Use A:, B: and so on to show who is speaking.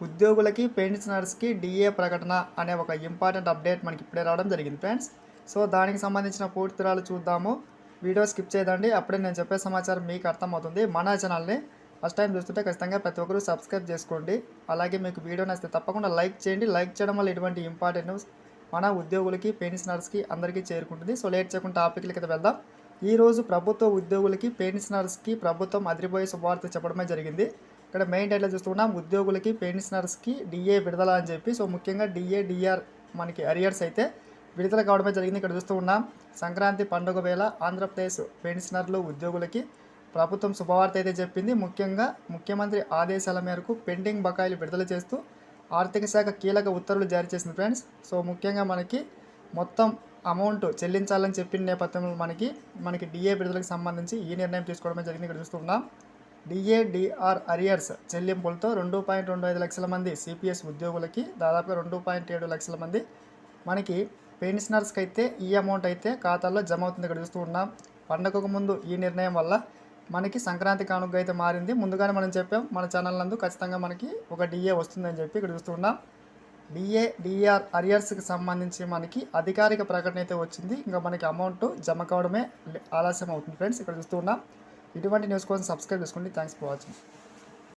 A: ఉద్యోగులకి పెన్షనర్స్కి డిఏ ప్రకటన అనే ఒక ఇంపార్టెంట్ అప్డేట్ మనకి ఇప్పుడే రావడం జరిగింది ఫ్రెండ్స్. సో దానికి సంబంధించిన పూర్తి వివరాలు చూద్దాము. వీడియో స్కిప్ చేయదండి, అప్పుడే నేను చెప్పే సమాచారం మీకు అర్థమవుతుంది. మన ఛానల్ని ఫస్ట్ టైం చూస్తుంటే ఖచ్చితంగా ప్రతి ఒక్కరూ సబ్స్క్రైబ్ చేసుకోండి. అలాగే మీకు వీడియో నచ్చితే తప్పకుండా లైక్ చేయండి. లైక్ చేయడం వల్ల ఇటువంటి ఇంపార్టెంట్ న్యూస్ మన ఉద్యోగులకి పెన్షనర్స్కి అందరికీ చేరుకుంటుంది. సో లేట్ చేయకుండా టాపిక్లకి వెళ్దాం. ఈరోజు ప్రభుత్వ ఉద్యోగులకి పెన్షనర్స్కి ప్రభుత్వం అదిరిపోయే శుభవార్త చెప్పడమే జరిగింది. ఇక్కడ మెయిన్ టైటిల్ చూస్తున్నాం, ఉద్యోగులకి పెన్షనర్స్కి డిఏ విడుదల అని చెప్పి. సో ముఖ్యంగా డిఏ డిఆర్ మనకి అరియర్స్ అయితే విడుదల కావడమే జరిగింది. ఇక్కడ చూస్తూ ఉన్నాం, సంక్రాంతి పండుగ వేళ ఆంధ్రప్రదేశ్ పెన్షనర్లు ఉద్యోగులకి ప్రభుత్వం శుభవార్త అయితే చెప్పింది. ముఖ్యంగా ముఖ్యమంత్రి ఆదేశాల మేరకు పెండింగ్ బకాయిలు విడుదల చేస్తూ ఆర్థిక శాఖ కీలక ఉత్తర్వులు జారీ చేసింది ఫ్రెండ్స్. సో ముఖ్యంగా మనకి మొత్తం అమౌంట్ చెల్లించాలని చెప్పిన నేపథ్యంలో మనకి డిఏ విడుదలకు సంబంధించి ఈ నిర్ణయం తీసుకోవడమే జరిగింది. ఇక్కడ చూస్తున్నాం, డిఏ డిఆర్ అరియర్స్ చెల్లింపులతో 2.25 లక్షల మంది సిపిఎస్ ఉద్యోగులకి, దాదాపుగా 2.7 లక్షల మంది మనకి పెన్షనర్స్కి అయితే ఈ అమౌంట్ అయితే ఖాతాల్లో జమ అవుతుంది. ఇక్కడ చూస్తూ ఉన్నాం, పండగకు ముందు ఈ నిర్ణయం వల్ల మనకి సంక్రాంతి కానుక అయితే మారింది. ముందుగానే మనం చెప్పాం మన ఛానల్ నందు ఖచ్చితంగా మనకి ఒక డిఏ వస్తుందని చెప్పి. ఇక్కడ చూస్తూ ఉన్నాం, డిఏ డిఆర్ అరియర్స్కి సంబంధించి మనకి అధికారిక ప్రకటన అయితే వచ్చింది. ఇంకా మనకి అమౌంట్ జమ కావడమే ఆలస్యం అవుతుంది ఫ్రెండ్స్. ఇక్కడ చూస్తూ ఉన్నాం. ఇటువంటి న్యూస్ కోసం సబ్స్క్రైబ్ చేసుకోండి. Thanks for watching.